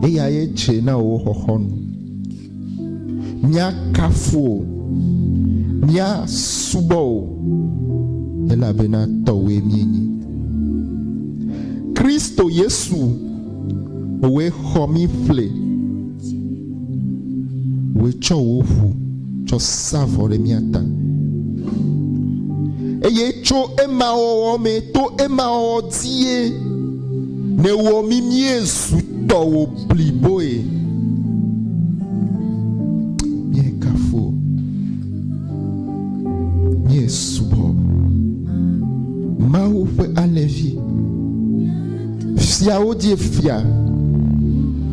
eya ye dze na wo xɔxɔnu. Míakafu o, míasubɔ o, elabena tɔwoe míenyi. Kristo Yesu owe xɔ mí ƒle, owe tsɔ wo ʋu tsɔ sa vɔ ɖe mía ta. Eye tso ema wɔwɔ me, to ema wɔwɔ die, ne wɔ mí míezu tɔwo bliboe. Míekafu, míesubɔ Mawu ƒe alẽvi. Fiawo die fia,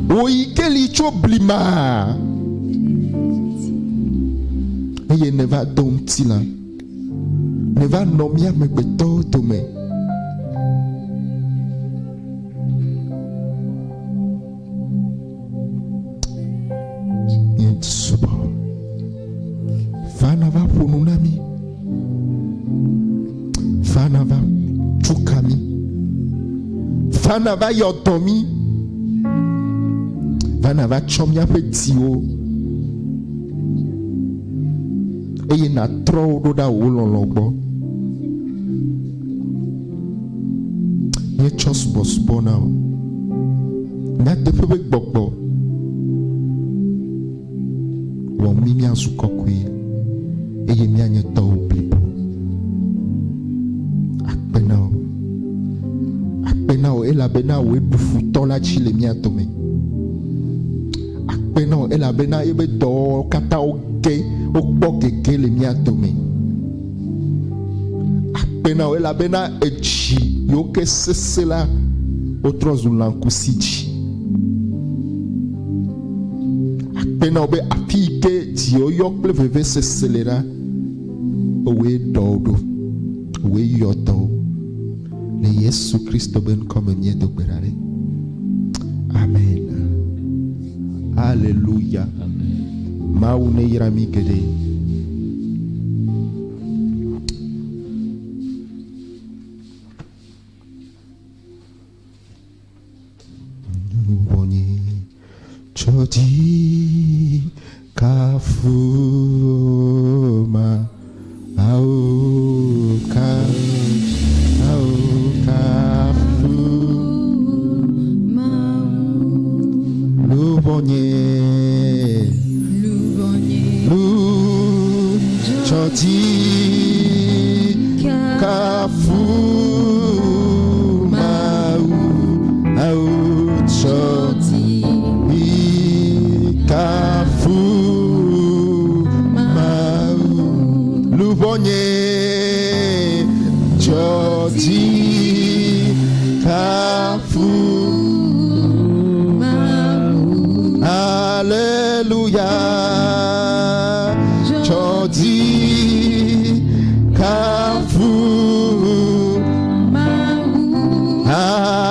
woyi ke li tso blima, eye ne va do ŋuti la, ne va nɔ mía amegbetɔwo dome. Míesubɔ, va nava ƒo nu na mí, va nava tuka mí, va nava yɔ dɔ mí, va nava tsɔ míaƒe dziwo, eye natrɔ wo ɖo ɖa wo lɔlɔ gbɔ. Míetsɔ subɔsubɔ na wo, míateƒe ƒe gbɔgbɔ wɔ mí míazu kɔkɔe, eye míanye tɔwo blibo. Akpe na wo, elabena woe ɖu futɔ la dzi le mía dome. Akpe na wo, elabena ebe dɔwɔwɔ katã wokpɔ gege le mía dome. Akpe na wo, elabena edzi yiwo ke sese la wotrɔ zu lãkusi dzi. Akpe na wo be afi yi ke dziwo yɔ kple vevesese le la, woe ɖɔ wo ɖo, woe yɔ dɔ wo. Le Yesu Kristo be ŋkɔ me míedo gbe ɖa ɖe. Amen. Alléluia. Mawu ne yra mi geɖe. Nubonye chodi kafuma auka.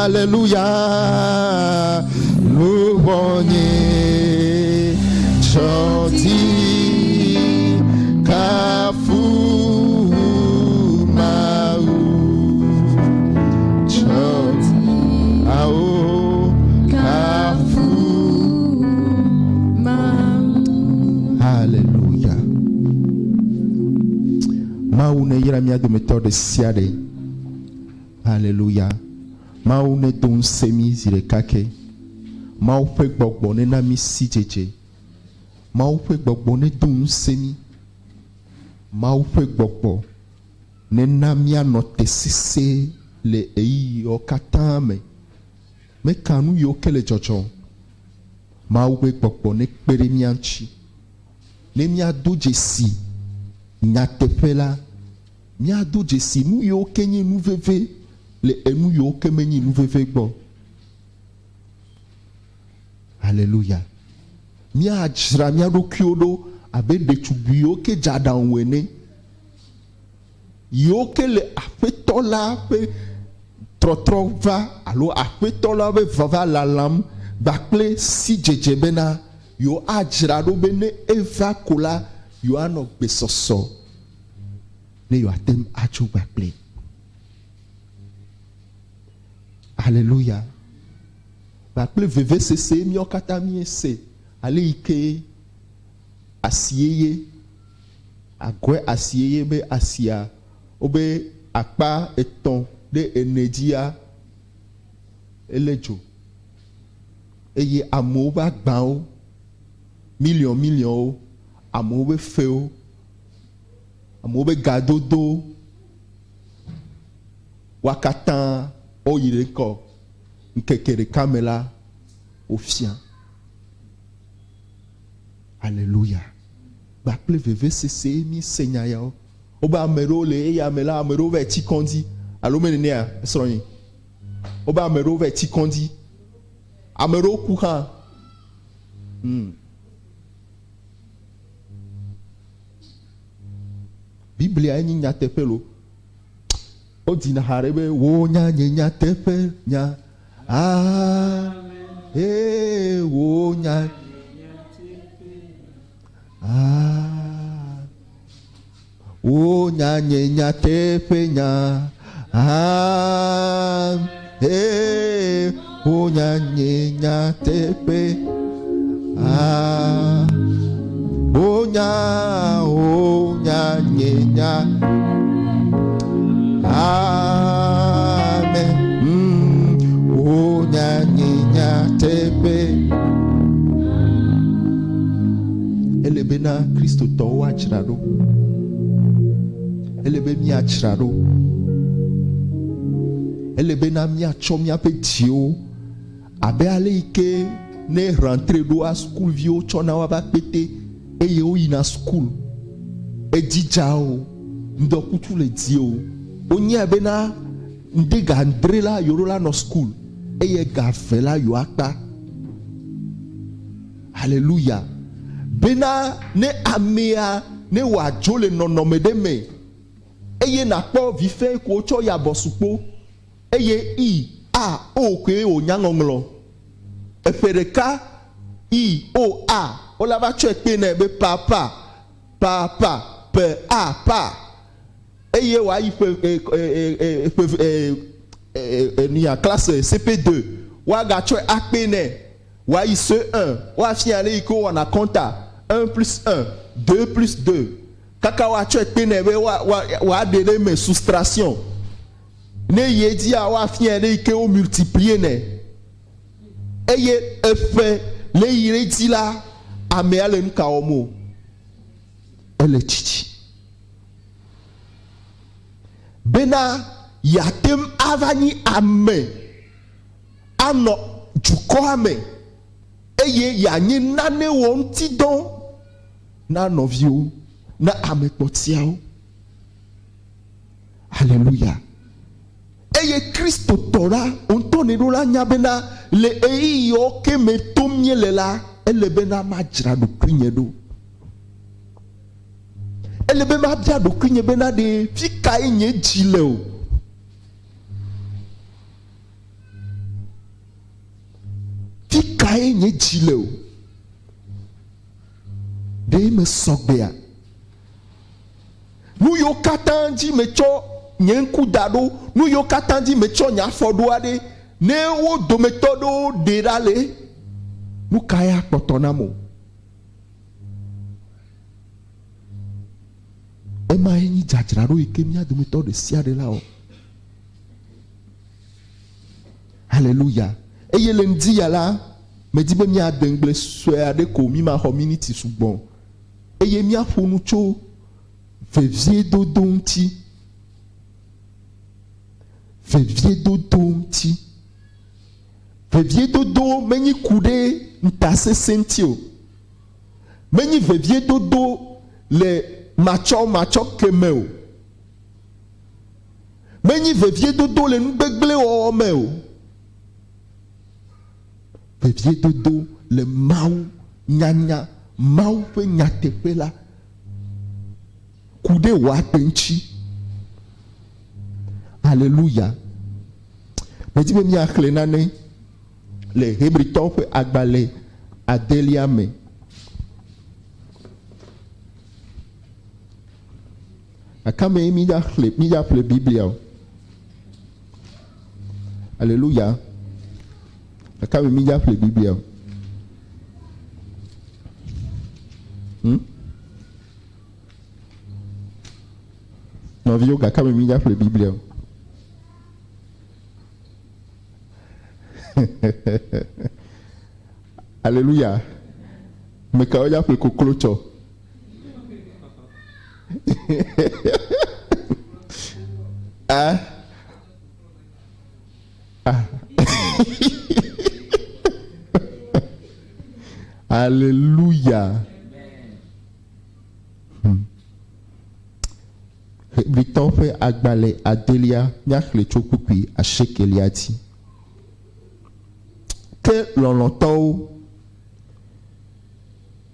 Alléluia, nous bonnier, choti, kafou, maou, choti, ao, kafou, maou. Alléluia. Maou ne ira mia de méthode siade. Alléluia. Mawu ne to ŋusẽ mi zi ɖeka ke. Mawu ƒe gbɔgbɔ ne na mi si dzedze. Mawu ƒe gbɔgbɔ ne to ŋusẽ mi. Mawu ƒe gbɔgbɔ ne na mianɔ te sese le eyiyiwo katã me. Meka nu yiwo ke le dzɔdzɔ. Mawu ƒe gbɔgbɔ ne kpe ɖe mia ŋuti. Ne miado dzesi nyateƒe la, miado dzesi nu yiwo ke nye nu veve le enu yiwo ke menyi nu veve gbɔ. Alléluia. Míadzra mía ɖokuiwo ɖo abe ɖetugbi yiwo ke dze aɖaŋu ene. Yiwo ke le aƒetɔ la ƒe trɔtrɔ va alo aƒetɔ la ƒe vava lalam gbakple si dzedze bena yiwo adzra ɖo be ne eva ko la yiwo anɔ gbesɔsɔ ne yiwo ate ŋu atso gbakple. Alléluia. Bakple VVCC mio kata mi se ale ike asieye agwe asieye be asia obe akpa eton de energia elejo eye amo ba gba o million o amo be fe o amo be gadodo wakatan oyire ko nkekere kamela ofia. Alléluia. Bakple VVCC mi senya ya o. Oba amero le ya mela amero ve ti kondi. Alo menene a soroyin. Oba amero ve ti kondi. Amero ku ha. Biblia ni nya tepelo. O dina harebe wo nya nya tepe nya. Wo nya. Wo nya nya tepe nya. Wo nya nya tepe. Wo nya nya. Amen. Wo nya tepe. Elebena Kristo to wa chirado. Elebe mi achirado. Elebena mi acho mi apetio. Abe ale ike ne rentre do a school vio chona wa ba pete eye o ina school. Ejija o ndokutu le di o. Onye abena ndega andrela yorola no school. Eye gafela yo akpa. Hallelujah. Bena ne amea ne wajole nonomedeme. Eye nakpo vife ko cho ya bosupo. Eye I A O kwe o nyangonglo. Efereka I O A. Ola va cho ekpe ne be papa. Papa pe a pa. Eye wa ni a classe CP2. Wa ga cho akpe ne. Wa I C1. Wa fiale iko wana compta. 1 plus 1, 2 plus 2. Kaka wa cho ekpe ne be wa dele me soustraction. Ne yedi a wa fiale ike o multiplier ne. Eye efe le yedi la ame ale nka omo. Ele chichi. Bena yatem avani ame ano juko ame eye yanyi nane won ti don na novio na ame potiao. Alléluia. Eye Kristo tora ontone rola nyabena le eyi yo ke me tomye lela ele bena majra do kunyedo. Elebe ma bia do kunye bena de fika enye jile o. Fika enye jile o. De me sogbea. Nu yo katanji mecho nyenku dado, nu yo katanji mecho nya fodoade, ne wo do metodo derale. Nu kaya potonamo. Ema enyi jajraro ikemia do metodo siade la o. Alléluia. Eye le ndi ya la, me di be mi adengle soade ko mi ma community sugbon. Eye mi afonu cho VEVIEDODO nti. VEVIEDODO nti. VEVIEDODO meni kude ntase sentio. Meni VEVIEDODO le macho kemeo. Meni VEVIEDODO le nbegle o meo. VEVIEDODO le mau nyanya mau pe nyatepe la kude wa penchi. Alléluia. Me di be mi akle nane le Hébriton pe agbale adelia me. Akame mi ja ple Biblia. Alléluia. Quand même, il y a la Bible. Non, vieux gars, quand même, il y a la Bible. Alléluia. Mais quand il y a le coclocho. Ah. Ah. Alléluia. Briton fait agbale adelia nyak le chokukui a shekeliati. Que l'on l'entend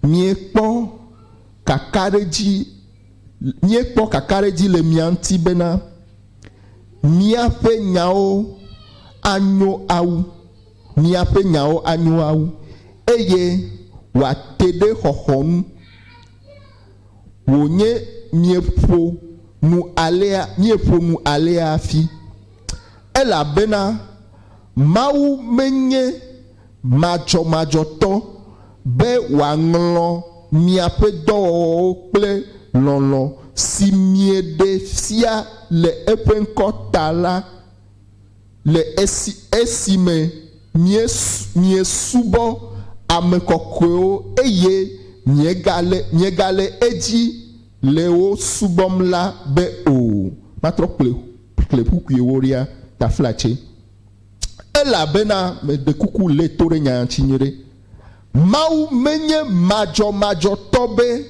nyekpo kakareji le mianti bena miafe nyao anyo au miafe nyao anyo au eye wa tede hohonu wonye miefo nu alea fi elabena mau menye majoto be wanglo miape do kple lolo si miede fia le epenkota la le esime mie subo amekokweo eye nyegale eji leo subom la be o matro kle pukueworia ta flache ela bena me de kuku le tore nyanchinyere mau menye majo tobe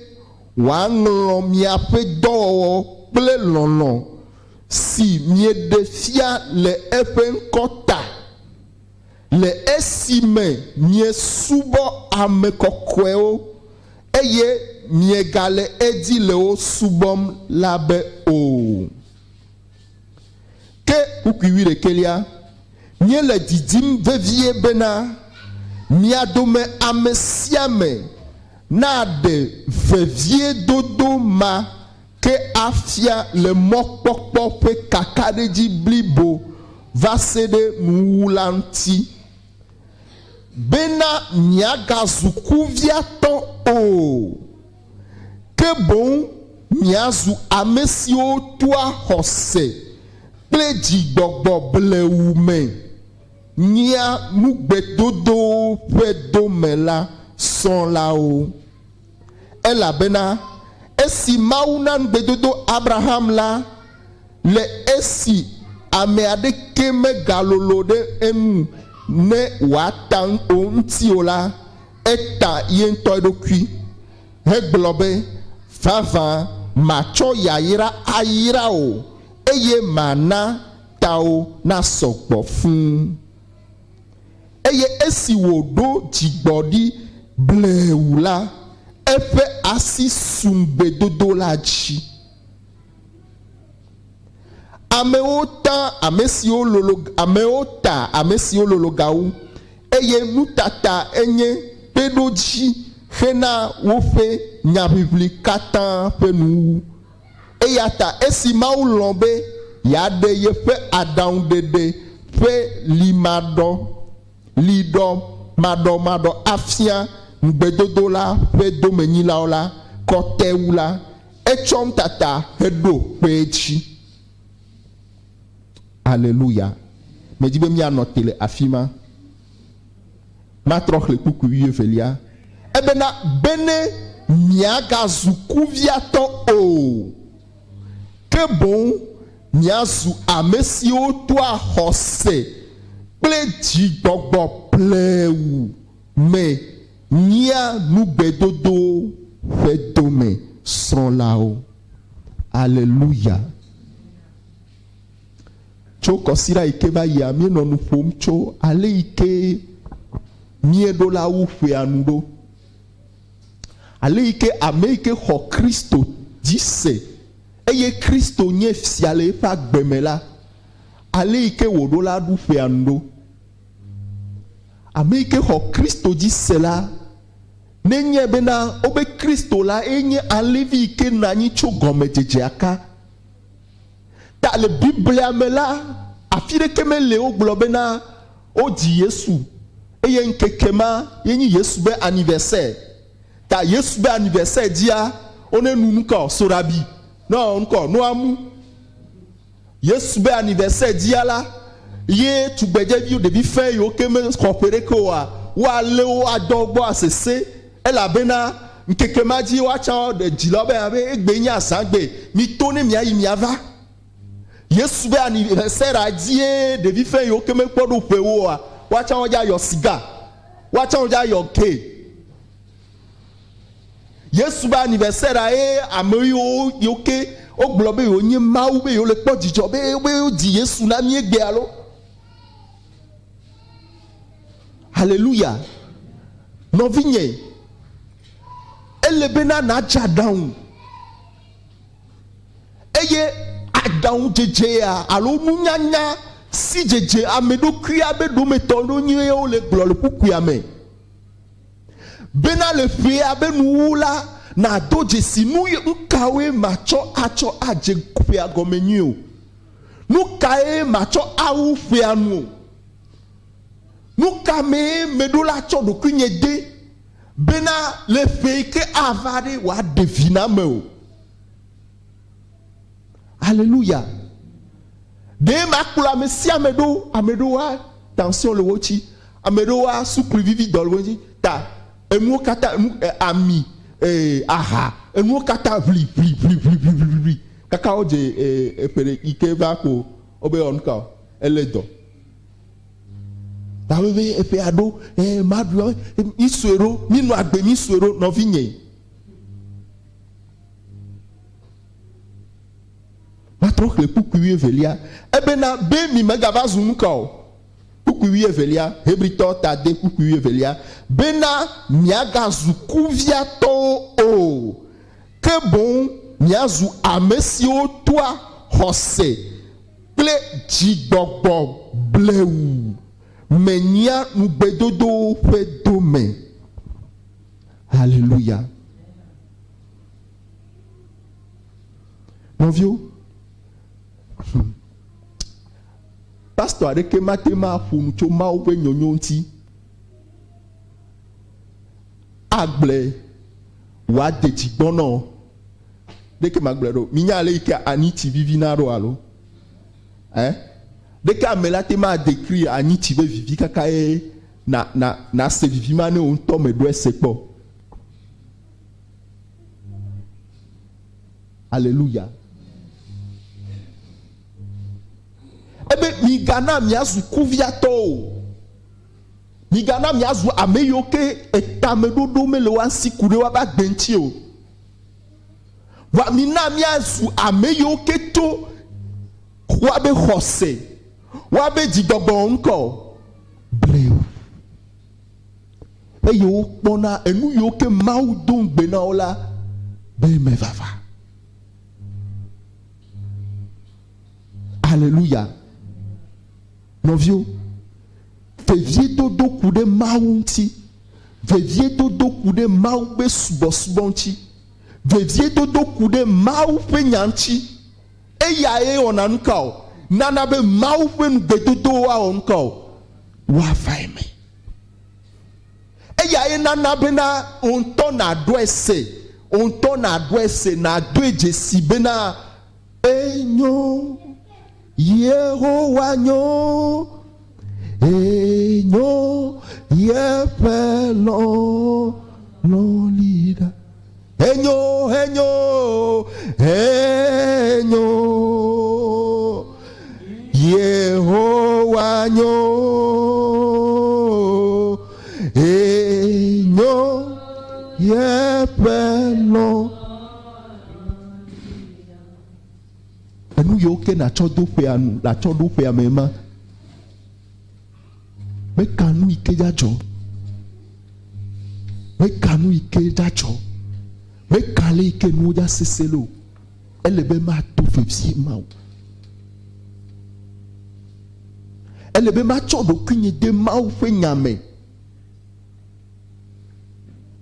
wanglo miape do ple lono si miede fia le epenkota le esime mie subo amekokweo eye miegale edi leo subom labe o ke ukuwire kelia mie le didim vevie bena miadome amesiame na de veviedodo ma ke afia le mokpokpo pe kakadeji blibo vasede nulanti bena miagazukuviato o que bon miazu amesio toi hose pleji gbogbo bleume nia nugbedodo pedomela son lao ela bena esi maunan bedodo Abraham la le esi ameade keme galolode emu ne watan ontiola eta yentoido kui heglobe vava macho yayira ayira o eye mana tao na sokpo fun eye esi wodo jigbodi bleula efe asi sumbedodo la ji ameota amesio lologawu eye nutata enye pedoji hena wofe nyabibli katan penu eyata esi mau lombe yade ye fe adan dede fe mado afia ngbedodo la fe domenyi la ola kotewu la echom tata hedo pechi. Alléluia. Mais dis-moi, mi anoté le afima. Ma troche le coucou velia. Ebena bene miaga zukuviato o. Que bon miazu amesio toi hose. Pleji bobo pleu. Mais nia nubedodo fedome son là-haut. Alléluia. Cho kosira ike ba ya mi no nufom cho ale ike miedo la ufe anudo ale ike ameike ho Kristo dise eye Kristo nye fiale fa gbemela ale ike wodo la ufe anudo ameike ho Kristo dise la nenye bena obe Kristo la enye alevi ike nanyi cho gomejeje aka ta le Bible amela afire keme leo globena o di Yesu Et y a une kekema, y a une yesube anniversaire. Ta yesube anniversaire dia, on est nous encore sorabi. Non, encore nous amou. Yesube anniversaire dia là, yé tu bedje vi de bi fin yo ke me coopérer ko wa le wa dogbo asese. Elle a bena nkekema di wa cha de dilobe abe egbenya sangbe mi toni mi ayi mi ava. Yesube anniversaire a die de bi fin yo ke me podo pe wo wa cha oja your cigar. Wa cha oja your cake. Yesube anniversaire a ameyo yo ke o globe yo nyi mawu be yo le po dijo be di Yesu na mi egbe alo. Hallelujah. Non vigne. Elle bena na ja down. Eye down jeje alo nunyanya si jeje amedo kria be do metondo nyi o le glo le puku ame. Bena le fe abe nuula na doje si nu nkawe macho acho aje kupe agomenyu. Nu kae macho au fe anu. Nu kame medola cho do kunye de. Bena le fe ke avare wa devina me o. Alléluia. De makula mesi amedo wa tension le wochi. Amedo wa soukli vivi dans le wochi. Ta emu kata ami aha emu kata vli kaka oje epere ike va ko obe onka eledo ta we epe ado madu isuero ninu agbe mi suero no vinye patron le pukuwi evelia ebe na be mi mega va zunka o pukuwi evelia hebrito tade pukuwi evelia bena miaga zukuvia to o que bon miazu amesio toi hose ple jigbogbo bleu menia nubedodo pedome. Alléluia. Mon vieux pasteur de que matema pour nous ma ou nyonyonti agble wa de tigbono de que magbledo minya le ke aniti vivinaro alo de que amelate ma décrit aniti be vivi kaka na se vivima ne on tome do sepo. Alléluia. Ebe mi gana miazu kuviato. Mi gana miazu ameyoke etamedodo mele wansi kure wa ba gbenti o. Wa mina miazu ameyoke to wa be hose. Wa be digogbo nko. Bleu. E yo pona enu yoke mau don gbe na ola be me vava. Alléluia. Non vieux. VEVIEDODO kude maunti. VEVIEDODO kude mau be subosubonti. VEVIEDODO kude mau pe nyanti. Eya e onankao. Nana be mau pe nubedodo wa onkao. Wa faime. Eya e nana be na onto na adwese. Onto na adwese na adweje si be na enyo. Yehowa nyo. Enyo yepelo no lida enyo Yehowa nyo enyo yepelo enu yoke na chodo pe anu la chodo pe amema. Mekanu ike jajo. Mekanu ike jajo. Mekale ike nuja seselo. Elebe ma to fefsi mau. Elebe ma chodo kunye de mau fe nyame.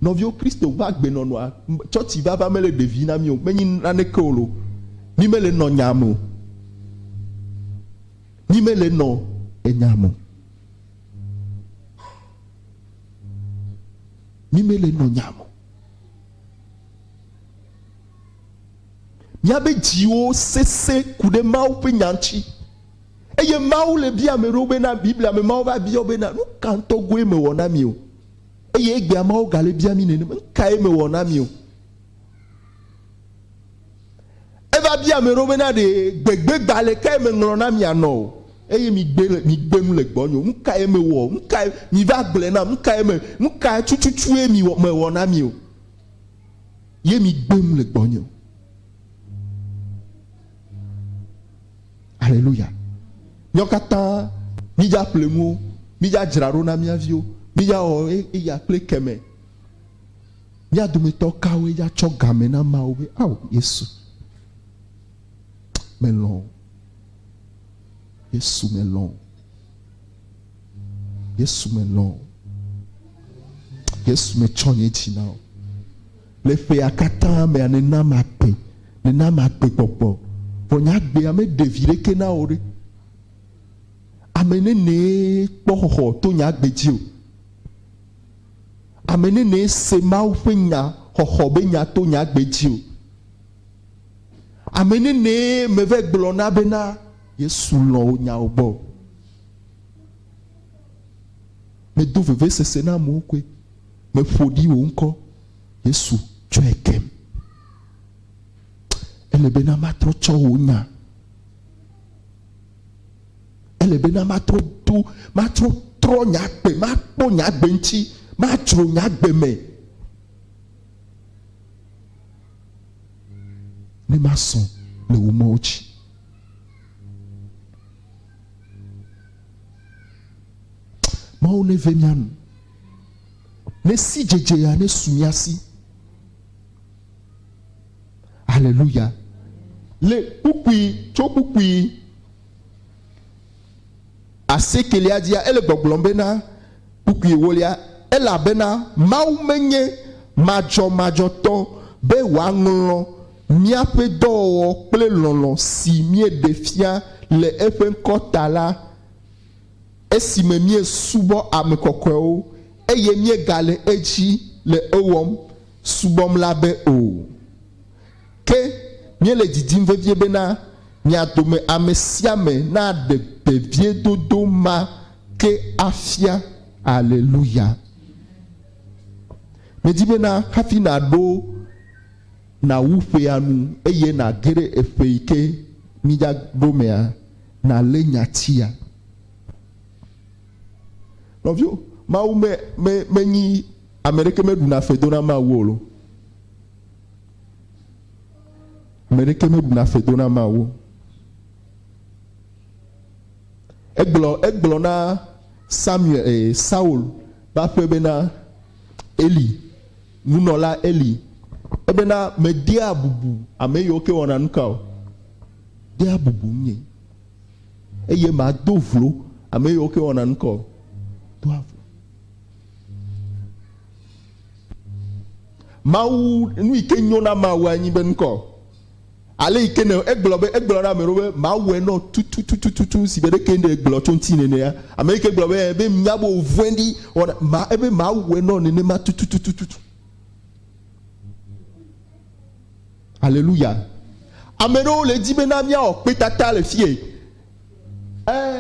Novio Christo va gbe nonwa. Choti va mele devina mi o. Meni nane kolo. Ni mele no nyamo. Ni mele no enyamo. mimele no nyamo miabe jiwo sese kude mau pe nyanchi eye mau le bia me robe na Bible me mau va bia obena no kanto gwe me wona mi o eye egbe mau gale bia mi ne kai me wona mi o eva bia me robe na de gbegbe gbale kai me nrona mi ano eye mi gbe mu le gbonyo nkai me wo nkai mi va gble na nkai chuchuchu e mi me wona mi o ye mi gbe mu le gbonyo. Alléluia. Nyokata mija plemu mija jiraro na miavio mija o ya ple keme mija dometo kawe ya chogame na mawe aw Yesu melon Yesu melon Yesu melon Yesu me chonye china le fe akata me anena mape popo vonya gbe ame devire kena ore amene ne kpoho to nya gbeji o amene ne se mau fenya hoho be nya to nya gbeji o amene ne meve glona bena Yesu lo nya obo me do veve sese na mo kwe me fodi wo nko Yesu twekem elebe na matro chowonya elebe na matro tro nya pe mapo nya gbenchi matro nya gbeme ne mason le umochi ma one vemian ne si jeje ya ne sumiasi. Alléluia. Le pupui, chopupui. Ase kelia dia ele gboglombena pupui wolia ela bena maumenye majo to be wanglo miape do ple lolo si mie defia le efen kotala esi me mie subo amekokwe eye mie gale eji le ewom subom labe o ke mie le didim vevie bena mia dome amesiame na de VEVIEDODO ma ke afia. Alléluia. Me di bena hafi na do na wufe anu eye na gere efeike mija domea na le nyatia. Love you. Ma u me ni Amerike me duna fedona ma wolo. Amerike me duna fedona ma wo. Egblɔ na Samuel Saul ba ƒe bena Eli nunɔla Eli ebena me de abubu ame yiwo ke wɔna nu ka o de abubu nye eye ma do vlo ame yiwo ke wɔna nu ka o do avlo. Mawu nu yi ke nyo na mawu anyi be nukɔ. Ale ike ne egblɔ na merobe mawu no tututututu si be de kende egblɔ tso ŋti nene ya ame ike gblɔ be miabo vuendi ma ebe mawu no nene ma tututututu. Alléluia. Ame ɖewo le di be na miawɔ kpetata le fie.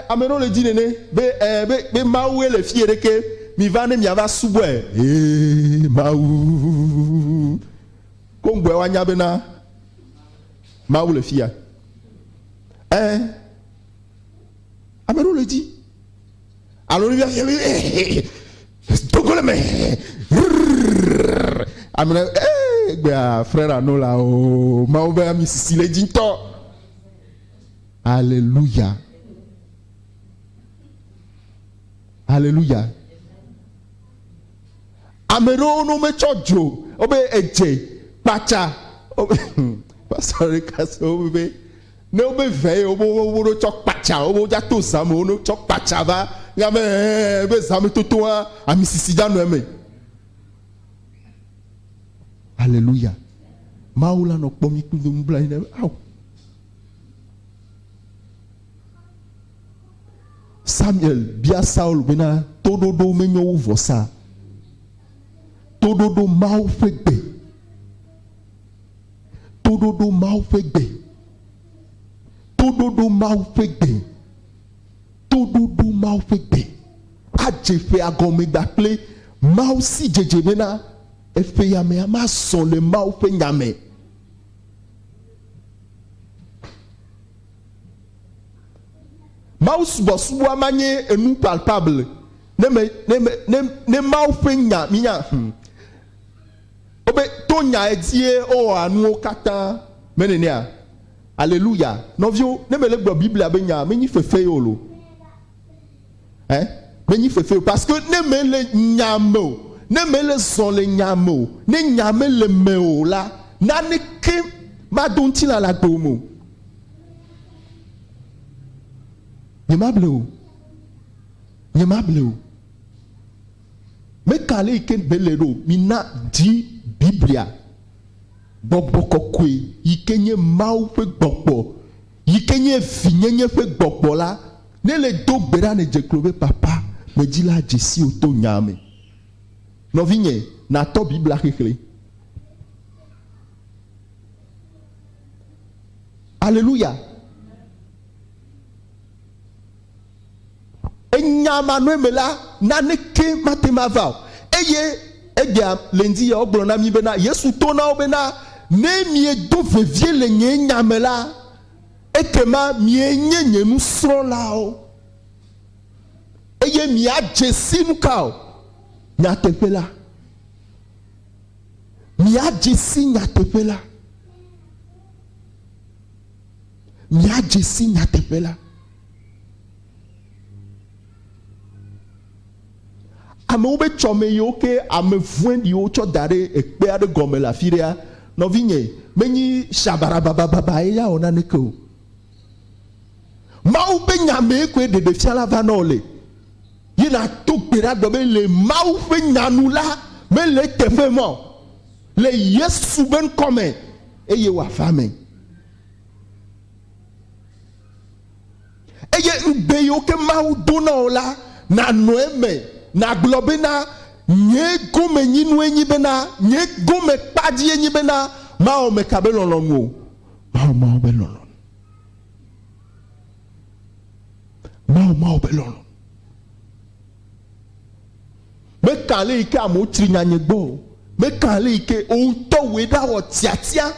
Ame ɖewo le di nene be mawu le fie ɖeke mi va ne miava subɔe. Mawu kongbe wa nya bena Maou le fia. Ame le dit. Alors il vient Togole me. Amene frère Ano là o Maou be ami sisi le dinto. Alléluia. Alléluia. Amero no me chojo obe eje pacha. Pastor kaso bebe ne obe veye obo chok pacha obo ja to samo no chok pacha va ngame be zame toto a amisisi ja no eme. Alléluia. Maula no kpomi ku do mbla ni aw. Samuel bia Saul bena tododo menyo vosa Tododo mau fegbe. Tododo mau fegbe. Tododo mau fegbe. Tododo mau fegbe. Adjefe agome bakle mau si jejemena efe yame ama son le mau fe nyame. Mau subosu amanye enu palpable. Ne mau fe nyaminya. Obe tonya edie o anu kata menenia. Alléluia. Novio ne me le Bible abenya menyi fefe yolo. Menyi fefe parce que ne me le nyamo, ne me le son le nyamo, ne nyame le meo la, na ne ke ma donti la gomo. Nyamable. Me kale iken belero mina di Biblia. Bokwe ikenye mau fe gbogbo ikenye finyenye fe gbogbo la ne le do gbera ne jeklobe papa me di la jesi oto nyame no vinye na to Biblia kekele. Alléluia. Enyama no emela na ne ke matema va eye egia lendi ya oblona mi bena Yesu tona obena ne mie do vevie le nye nyamela ekema mie nye nu sro lao eye mia jesi nu kao nyatepela mia jesi nyatepela mia jesi nyatepela ame ube chome yoke ame vwendi yo cho dare ekpe ade gome la firea no vinye menyi shabara baba ya ona neko ma ube nyame kwe de fiala vanole yina tukpera dobe le ma ube nyanula me le tefemo le Yesu ben come eye wa fame eye mbe yoke ma udona ola na noeme na globena nye gome nyinu enyi bena nye gome kpaji enyi bena ma o me kabelon wo ma o belon ma o belon me kale ike amo trinyanye gbo me kale ike o to we da wo tiatia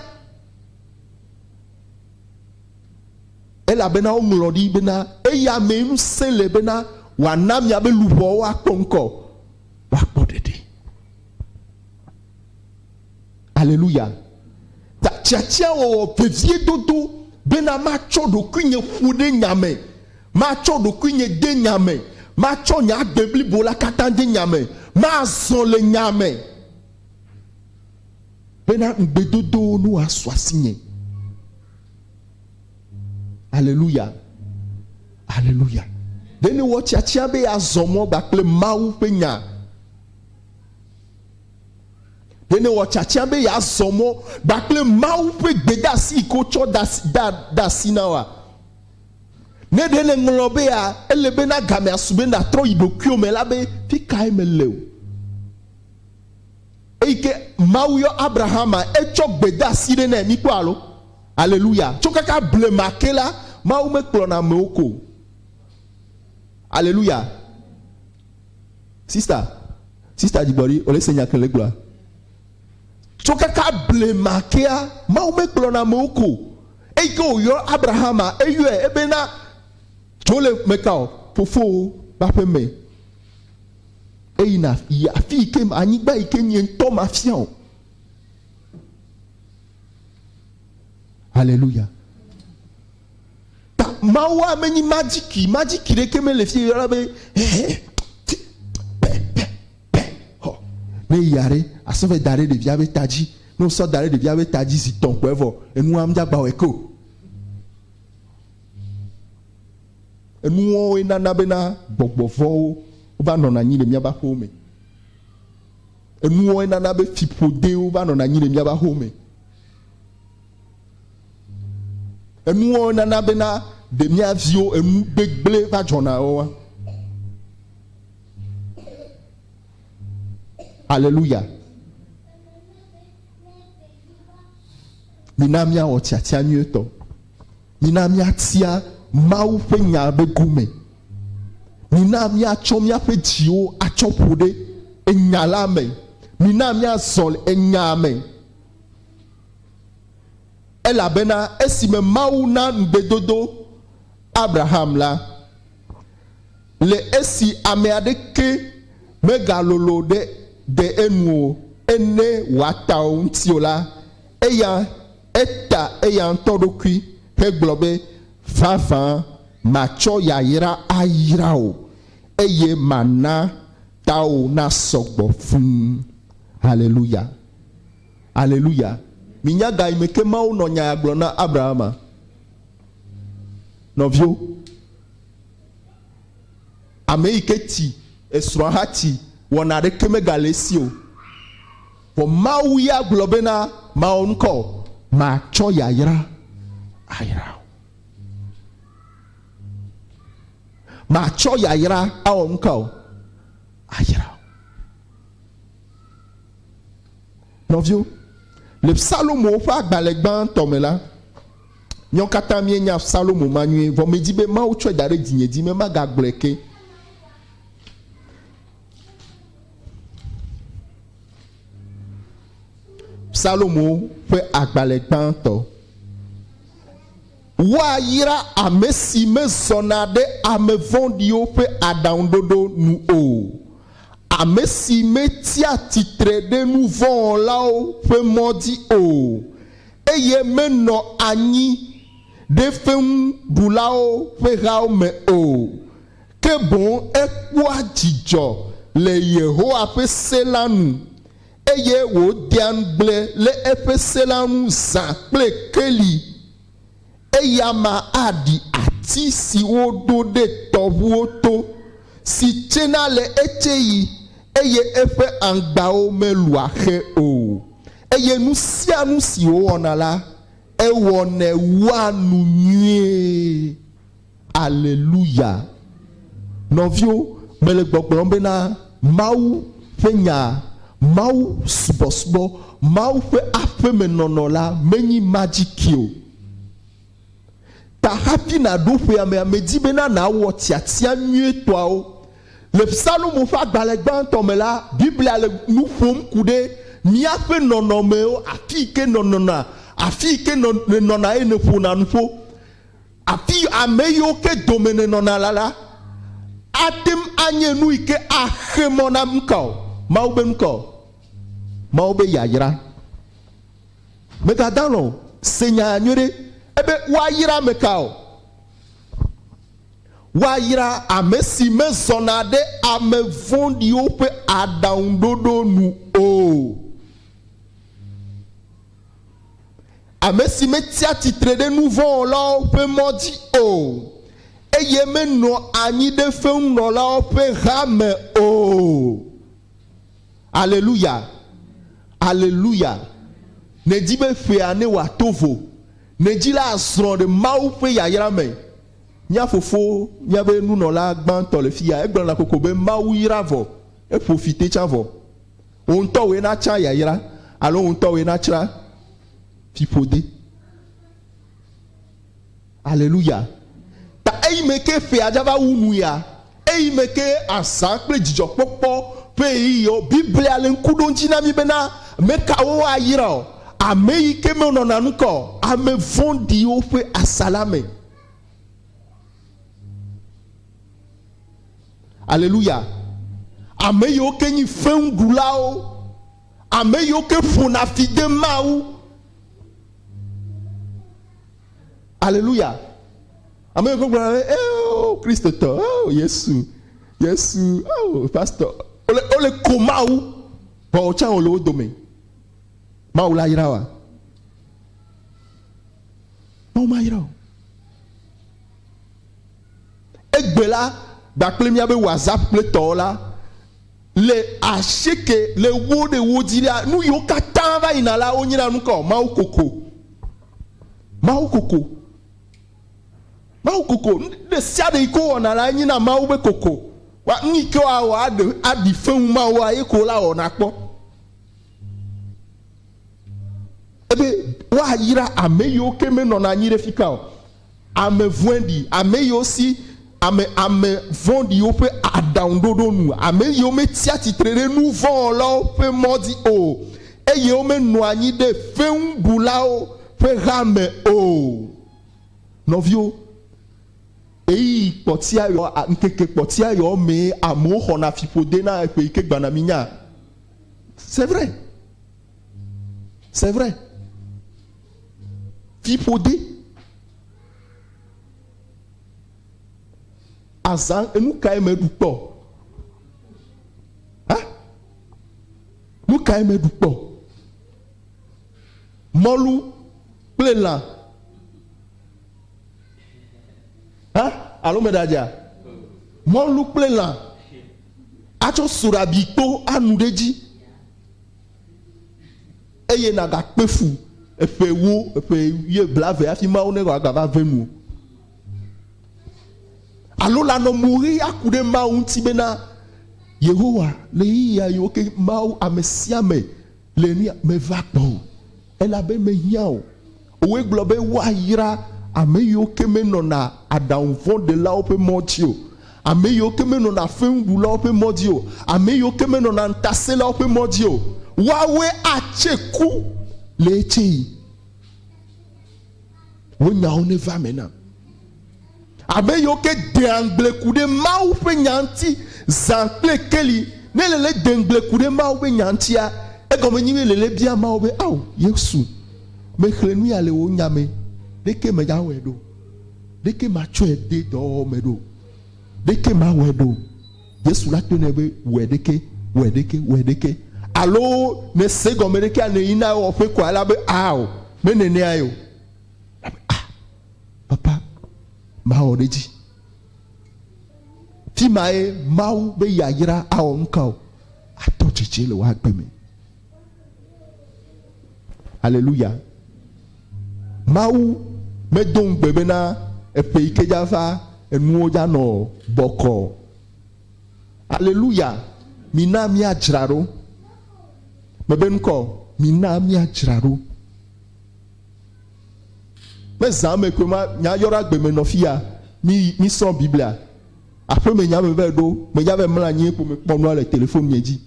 ela bena o mlodi bena e ya me nu sele bena wanam ya be lubo wa konko wa podede. Alléluia. Ta tiatia o VEVIEDODO bena ma chodo kunye fude nyame ma chodo kunye de nyame ma cho nya debli bola katande nyame ma son le nyame bena mbedodo nu aswasinye. Alléluia. Alléluia. Deni wo tiatia be azomo bakle mau penya. Deni wo tiatia be azomo bakle mau pe gbedasi kocho da sinawa. Ne dene nglobe ya elebe na game asube na tro idokio melabe fika emeleu. Eike mau yo Abrahama echo gbedasi dene mi kwalo. Alléluia. Chokaka blema kela mau me klona meoko. Alléluia. Sister Dibori, ole senya kele gloire. Chokaka blema kea mau me klona meoko. Eiko yo Abrahama eyue ebena tole mekao fofo bapeme. Eina ya fi kem anigba ikenye to mafian. Alléluia. Mawa meni magiki rekeme le fi rabe me yare asofe dare de viabe taji no so dare de viabe taji si ton kwevo enu amja gba weko enu o ina na bena gbogbofo o ba no na nyi le mia ba home enu o ina na be fipode o ba no na nyi le mia ba home enu o ina na bena de mia vio enu begble va jona o. Alléluia. Minamia otiatia nyuto. Minamia tia mau fe nyabe gume. Minamia chomia fe jio achopode enyalame. Minamia zol enyame. Ela bena esime mau na mbedodo Abraham la. Le esi ameadeke megalolo de enu ene watao ntiola eya eta eya ntodokui heglobe vava macho yayira ayirao eye mana tao na sogbo fun. Hallelujah. Hallelujah. Minyaga imeke mau no nyaglo na Abrahama. Novio. Ameiketi esrohati wonare keme galesio. For mau ya globena maonko ma cho ya yira ayira. Ma cho ya yira aonko ayira. Novio. Le Salomo fa gbalegban tomela. Nyon kata mi nya Salomo manue vo me dibe ma o twa dare dinye di me ma gagbleke. Salomo fait agbalegban to. Wa yira amesi me zonade ame vondio fe adaundodo nu o. Amesi me tia titre de nou von lao fe modi o. Eye me no anyi de fe bulao fe rao me o. Ke bon e kwa jijo le Yehowa fe selanu. Eye wo dianble le efe selanu zan ple keli. Eya ma adi ati si wo do de tovu oto. Si chena le echeyi. Eye efe angbao me luache o. Eye nusia nusi o onala. Ewone wanu nye. Alléluia. Novio mele gbogbo na mau fenya. Mau subosbo. Mau fe afe menonola. Meni magikio. Ta happy na do fe ame dibena na wotiatia nye toa o. Le Salomo fa gbalegban tomela Bible ale nous fom kude mi a fe nonome o afi ke nonona afi ke nonona e ne fo na nfo afi ameyo ke domene nonala atem anye nu ike ahemona mkao maube mkao maube yayira meka dano senya anyore ebe wayira mekao Wayira amesi me zonade ame vondi ope adaundodo nu o. Amesi me tia titre de nouveau la ope modi o. Eye me no ani de fe no la ope rame o. Alléluia. Alléluia. Ne di be fe ane watovo. Ne di la asron de ma ope yayira me. Nya fofo nya be nu no la gban to le fia egbon la kokobe ma wira vo e profiter chavo on to we na cha ya yira alo on to we na chra fipode. Alléluia. Ta ei meke fe ajava unu ya ei meke asa pe jijo popo pe yo Bible ale nkudo njina mi bena meka wo ayira o ame ike me no na nko ame vondi o fe asalame. Alléluia. Ameyo ke ni fen gulao. Ameyo ke funa fide mau. Alléluia. Ameyo ke oh Christ to. Oh Yesu. Yesu. Oh pastor. Ole komau. Ba o cha ole odome. Mau la irawa. Mau ma irawa. Egbela Bakle miabe WhatsApp ple tola le acheke le wo de wo diria nu yo katan va inala onyina nu ko mau koko de sia de ko onala nyina mau be koko wa ni ko awa adi fen mau aye ko la ona po ebe wa yira ameyo keme no na nyire fika ame vondi ameyo si ame vondi yo pe adownload nu ameyo me tiatitrere nu von lo pe modi o eye o me no anyi de feun bulao pe rame o novio eyi potia yo nkeke potia yo me amo hona fipode na pe ike gbana minya. C'est vrai. C'est vrai. Fipode azan enu kai me dupo. Hein? Nu kai me dupo. Molu plela. Hein? Allô medadia. Molu plela. Acho surabito anudeji. Eye na ga pefu efe wo efe ye blave afima one ga va venu. Alo la no muri akude ma unti bena Yehowa le ya yo ke ma amesia me le ni me va po ela be me nyao owe globe wa yira ame yo ke me no na adanfo de la ope montio ame yo ke me no na fengu la ope modio ame yo ke me no na ntase la ope modio wawe acheku leche wonya one va mena ame yo ke dengle kude mau pe nyanti zangle keli ne lele dengle kude mau pe nyantia e gomo nyi lele bia mau be aw yesu me khlenu ya le wonya me deke me ja wedo deke ma chwe de do me do deke ma wedo yesu la tone be wedeke alo ne se gomere ki ane ina o fe ko ala be aw me nene ayo papa ma o deji ti mae mau be yayira aw nka ato chichi le wa gbe me. Alléluia. Mau me don bebe na epe ike java enu ja no boko. Alléluia. Mina mi ajraro. Mebe nko mina mi ajraro. Me zame kwema nya yora gbe me no fia mi son biblia. Après me nya me ve do me jave mla nyi pour me pomno le téléphone nyeji.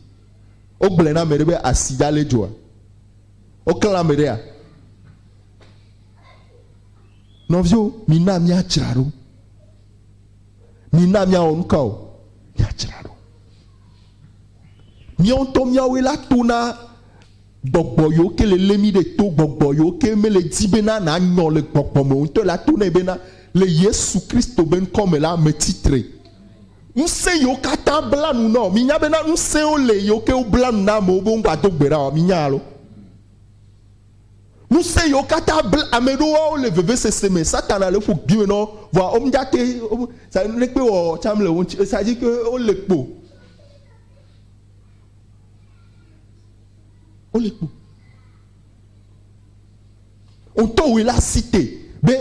O gble na me rebe asida le joa. O kala me rea. Novio mina mi ajraro. Mina mi onko mi ajraro. Mi onto mi awela tuna gbogbo yo ke le lemi de to gbogbo yo ke me le dibena na nyon le gbogbo me onto la tuna bena le Jésus-Christ ben comme la me titre. Nse yo kata blanu no mi nya bena nse o le yo ke o blanu na mo bo ngba to gbera mi nya lo. Nse yo kata amedo o le veve seseme satana le fo bi no wa o mja ke ça ne pe o chamle o ça dit que o le po. O le po. On to we la cité be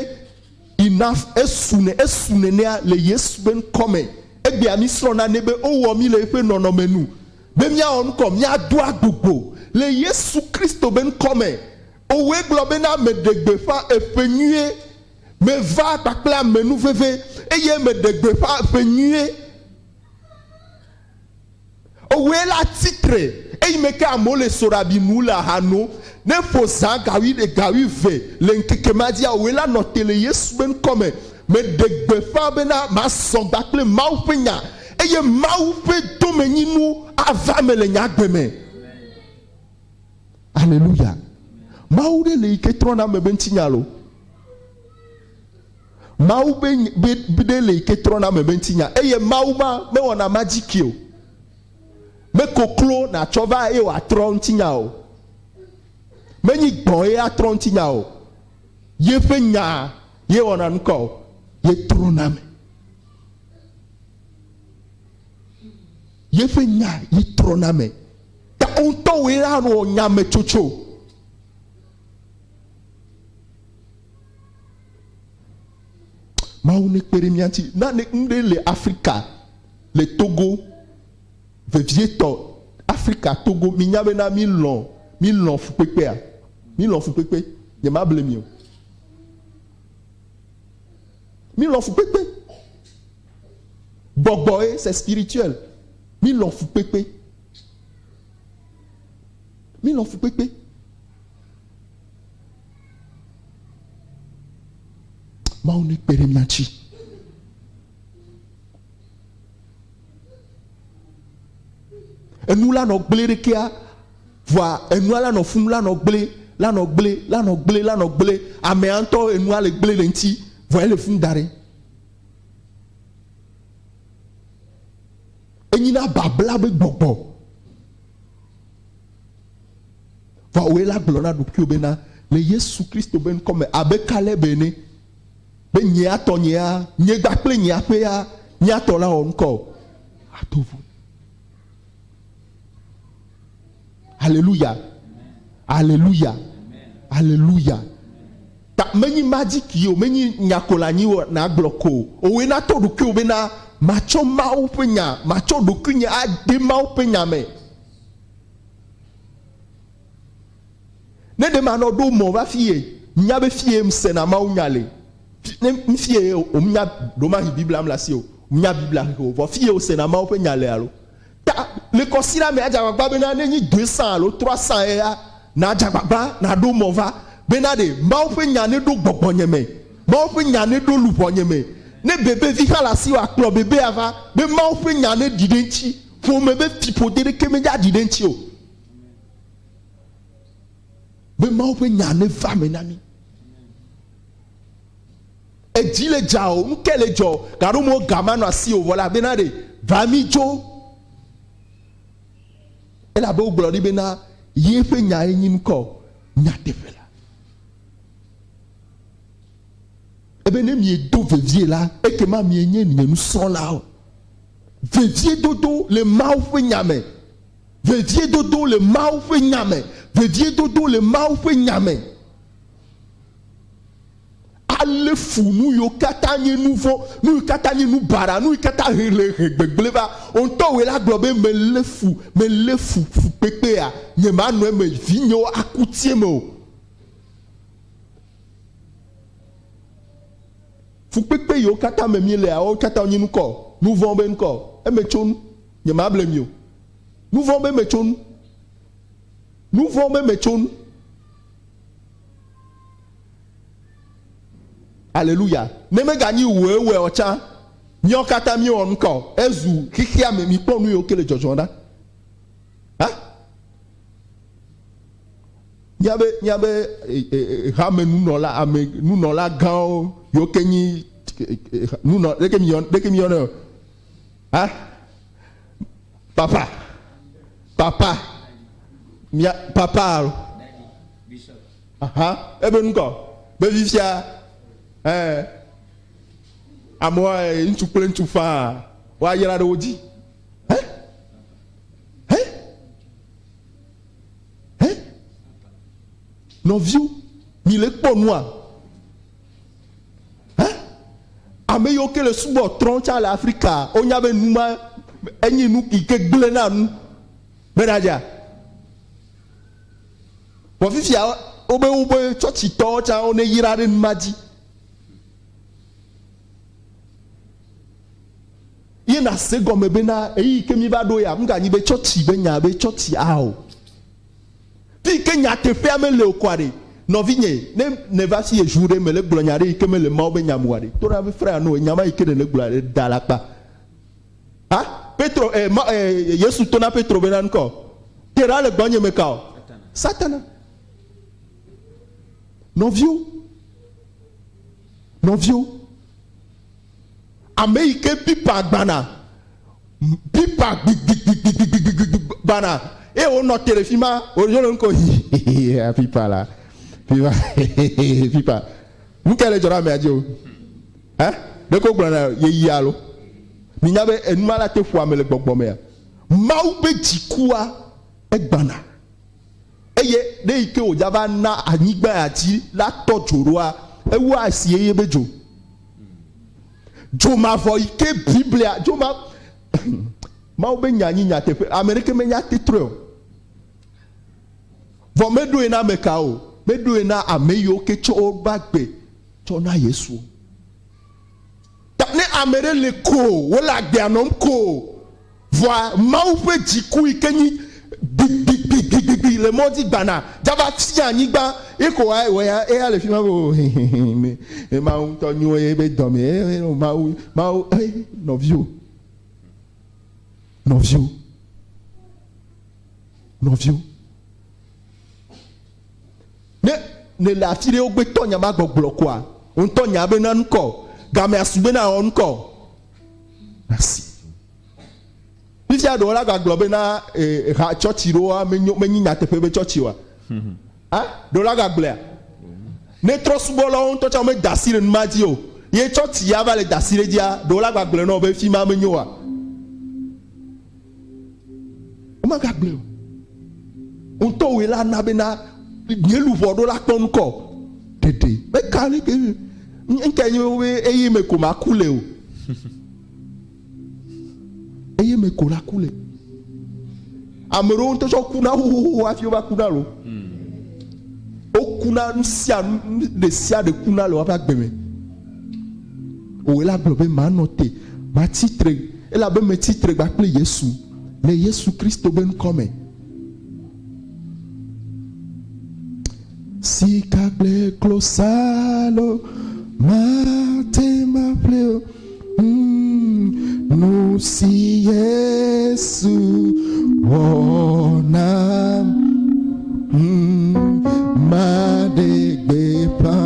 enough esune ne le Yesu ben come egbe ami sro na nebe o wo mi le pe nono menu be mi a on kom mi adu agbogbo le Yesu Christ ben come o we globe na me degbe fa efenue me va pakla menu veve eye me degbe fa efenue o we la titre e me ka amole sorabi mula hano ne fosa gawi de gawi ve le nkeke madia o we la note le Yesu ben come me degbe fa bena ma son bakle mau penya eye mau pe to menyinu ava me le nyagbeme. Alléluia. Mau de le ke trona me bentinyalo. Mau be de le ke trona me bentinya eye mau ma me wona magicio. Me koklo na chova e wa trontinya o. Me ni gbon e a trontinya o. Ye fe nya ye wona nko ye trona me. Ye fe nya ye trona me. Ta onto we ra no nya me chocho. Ma on expérimente na le Africa le Togo VEVIEDODO Africa Togo minya bena milon fupepea mi l'en fou pépé, il m'a blâmé. Mi l'en fou pépé. Boboé, c'est spirituel. Mi l'en fou pépé. Mi l'en fou pépé. Ma on est périmati. Et nous là, nous blé de kia, voir, et nous là, nous fumons là, nous blé, là, nous blé, là, nous blé, là, nous blé, à mes anto, et nous là, les blé lenti, voyez le fum d'arrêt. Et nous là, babla, bobo. Voyez la glona du Kyobena, le Jésus-Christ, ben comme, abe kale bene, ben nya to nya, nya bakle nya pea, nya to la encore. À tout vous. Alléluia. Alléluia. Alléluia. Ta meni magic yo, meni nyakolani wo na gloko. Owe na to du Kyobe na macho ma upenya, macho du kunya a de ma upenya me. Ne de mano do mo va fie, nya be fie mse na ma unyale. Ne fie o mnya do ma Bible am la si o, mnya Bible ko, vo fie o se na ma upenyale alo. Le considère mais adjababa bena ni 200 alo 300 ya na adjababa na do mova bena de ma ofe nyane do gbobonyeme ma ofe nyane do luponyeme ne bebe vi hala si wa klo bebe ava be ma ofe nyane didenchi fo me be pipodere ke me ja didenchi o be ma ofe nyane va menami e dile jao mkele jo garo mo gamano asi o vola bena de va mi jo. Elle a beau gloire bena yefe nya enyim ko nya tefela ebe ne mi do vevie là et que ma mi enye ni nous sont là vevie dodo le mau fe nyame vevie dodo le mau fe nyame vevie dodo le mau fe nyame ale fou nous yo katanye nouveau nous katanye nous bara nous kata le gbegbleba on to we la globe me le fou fou pepe a nyema no me vinyo akutie mo fou pepe yo kata me mi le a o kata onyi nuko nous vont ben ko e me chon nyema blem yo nous vont ben me chon Alléluia. Ne me gagni we ocha. Nyo kata mi on ko. Ezu kikia me mi ponu yo kele jojonda. Ha? Nyabe hame nu no la gan yo kenyi nu no de ke mi on. Ha? Papa. Papa. Aha. Ebe nu ko. Be vivia à moi, une souple, une soufa. Ouais, il y a la oji. Non, vieux, il est pour moi. À meilleur que le sous-bord, tronche à l'Afrique, on y avait nous, et nous qui glena nous. Benadia. Pour vivre, oube, tchotito, on est yirade madi. Na se gome bena eyi ke mi ba do ya mga nyi be chochi be nya be chochi ao ti ke nya te fe ame le okware no vinye ne va si ejure me le glonyare ke me le ma be nya muare to na be frère no nya ma ike de le glonyare dalapa ha Petro Yesu to na Petro bena nko tera le gbonye me ka Satana non vieux Américain pipa bana pipa bana et on note le film on ko pipa là pipa vous quel jora me adio hein de ko bana ye yalo mi nyabe enuma te fo amele gbogbo me ma u be jikua e bana eye de ike o jaba na anigba ati la tojoro a e wo asie ye bejo Joma voike Biblia Joma ma ube nyanyi nyate Amerike me nyate tro vo me do ina me ka o medo na ameyo ke cho bagbe cho na Yesu ne amere le ko wala gbe anom ko voi mau pe jiku ikenyi bi le modi gbana jaba ti anigba eko wa ya e ale fi ma bo me ma un to nyu e be do me ma novio ne la fi le ogbe to nya ma gbogbo kwa on to nya be na nko ga me asube na on ko merci if ya do la ga globe na ha church ro a menyi nya tepe be church wa do la ga gblea ne trosubo lo on to cha me dasire nmaji o ye church ya va le dasire dia do la ga gble no be fi ma menyi wa o ma ga gble on to we la na be na nyelu vodo la ton ko dede be kan ke nkenyi we eyi me ko makule o eye me ko la kule amero nto so kuna ho afi o ba kuna lo o kuna nsia de kuna lo ba gbe me o la globe ma note ma titre e la be me titre ba ple Yesu le Jésus-Christ ben come si kagle closalo ma te ma pleo no si Yesu wona ma de bepa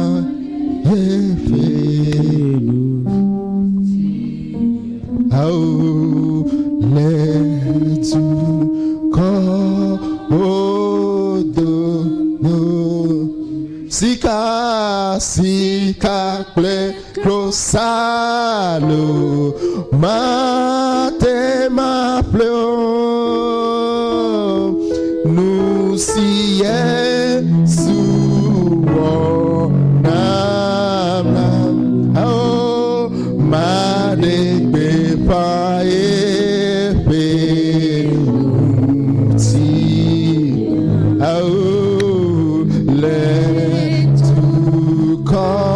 yefelu au le tu ko odo no sika ple crosalo mate ma pleo nu si Yesu na oh ma de be pa e pe ti oh le tu ko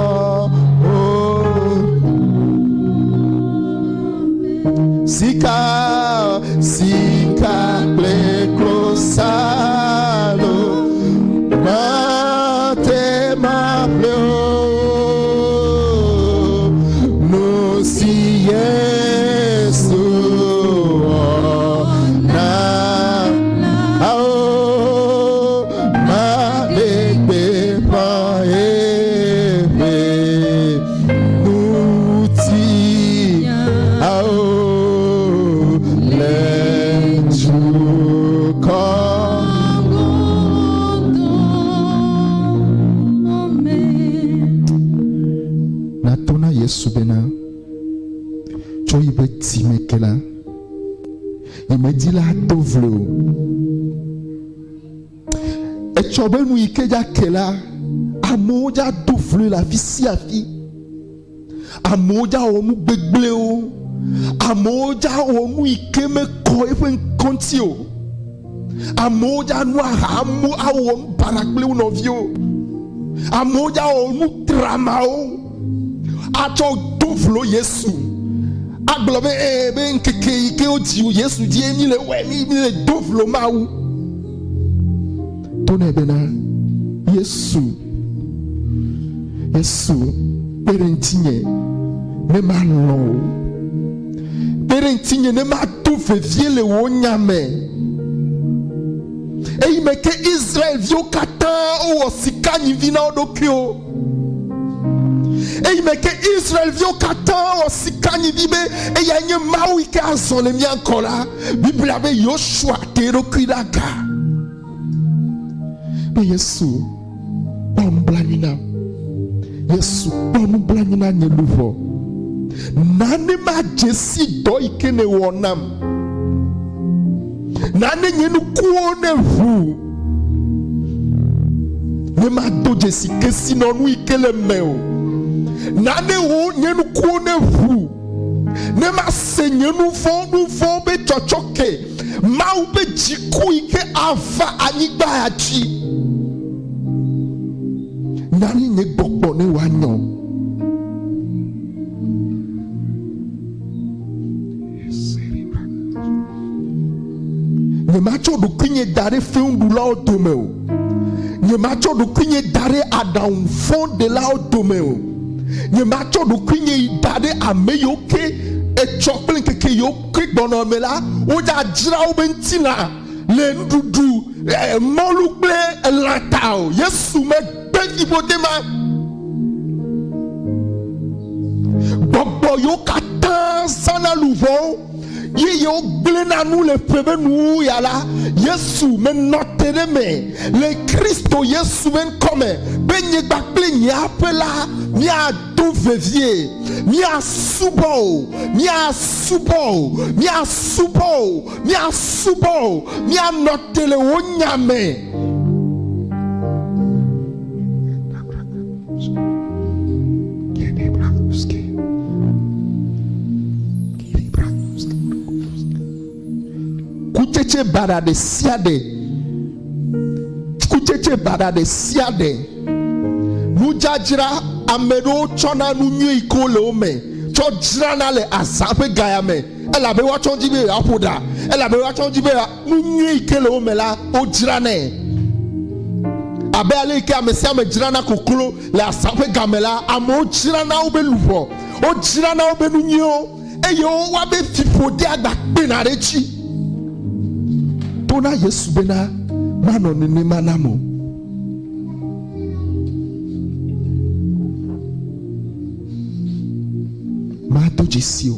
sika ple crosalo mate ma pleo no si Yesu na ao ma de be pa e be nuti ao Subena cho ibe ti mekela e me di la dovlo e cho be nu ikeja kela amoja dovlo la fi si afi amoja onu gbegble o amoja onu ikeme ko e fen konti o amoja nu ahamu awon barakble o novio amoja onu drama o ato dovlo Yesu aglobe be nkeke ike odi Yesu di emi le we mi le dovlo mawu to na be na Yesu perentinye ne ma lo perentinye ne ma to fevie le wo nyame eyi meke Israel vio kata o sika nyivi na odokio et mais que Israël vient au Qatar au Sikani vibe et y a une maui qui a son les miens encore là Bible avait Yoshua Terokidaka mais Yesu bon blanina Yesu bon blanina ne louvo nane ma jesi do ikene wonam nane nyenu kuone vu ne ma do jesi kesi no nu ikele meo nane wo nyenu kuone vu ne ma se nyenu fo be chochoke ma ube jiku ike ava anigba achi nani nye gbogbo ne wanyo. Nye macho do kinye dare feundu la otomeo. Nye macho do kinye dare adaun fonde la otomeo. Nye macho do kinye dare ameyoke e choklen keke yoke bonomela oja jira obentina le ndudu molukle latao Yesu me begi bodema bobo yo katan sana luvo ye yo glena nous le febe nous yala Yesu me notere me le Christo Yesu men come benye bakle nyapela mia do vevie mia subo mia notele onyame kucheche bara de siade nujajira amero chona nunyu ikole ome cho jirana le asape gayame ela be wa chonji be apoda ela be wa chonji be nunyu ikele ome la o jirane abe ale ke amesia me jirana kokolo le asape gamela amo jirana obe luvo o jirana obe nunyu eyo wa be fifode agba na rechi tona Yesu bena mano ni manamo ma dojisio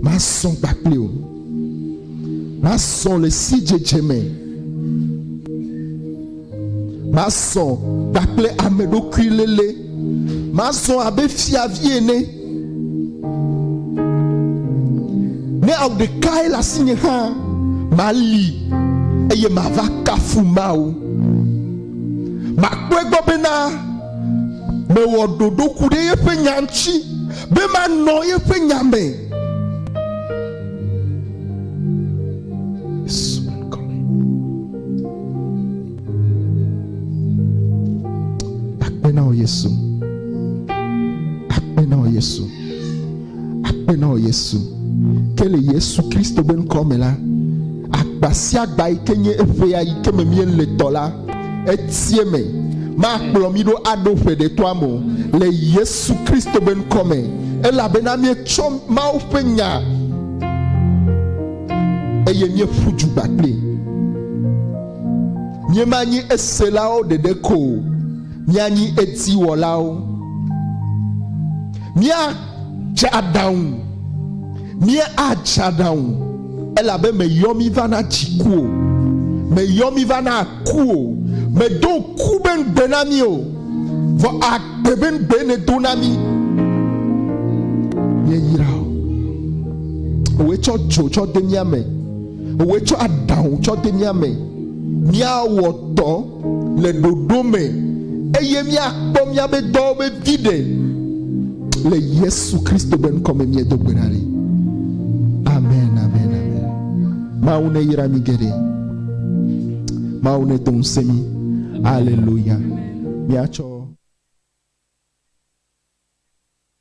ma son bakleo ma son le sijejeme ma son bakle amedo krilele ma son abe fiaviene ne au de kai la signe ha mali eye ma va kafumao ma kwegbo bena me wododo kude ye penyanchi be ma no ye penyame Yesu akpena o Yesu kele Yesu Christ ben comme là agbasi agba ikenye efeya ikeme mien le tola etieme ma plomido ado fede toamo le Yesu Christ ben comme ela benamie chom ma ofenya eye mie fuju bakle mie mani eselao de deko miani eti wolao mia chadaun mia achadaun ela be me yomi vana chikuo me yomi vana kuo me do kuben benamio vo akbeben bene donami ye yirao we cho cho demiame we cho adaun cho demiame mia woto le dodome eye mia kpo mia be do be vide le Yesu Christ ben comme mie do benari. Amen. Maune yirami gere maune ton semi. Alléluia. Miacho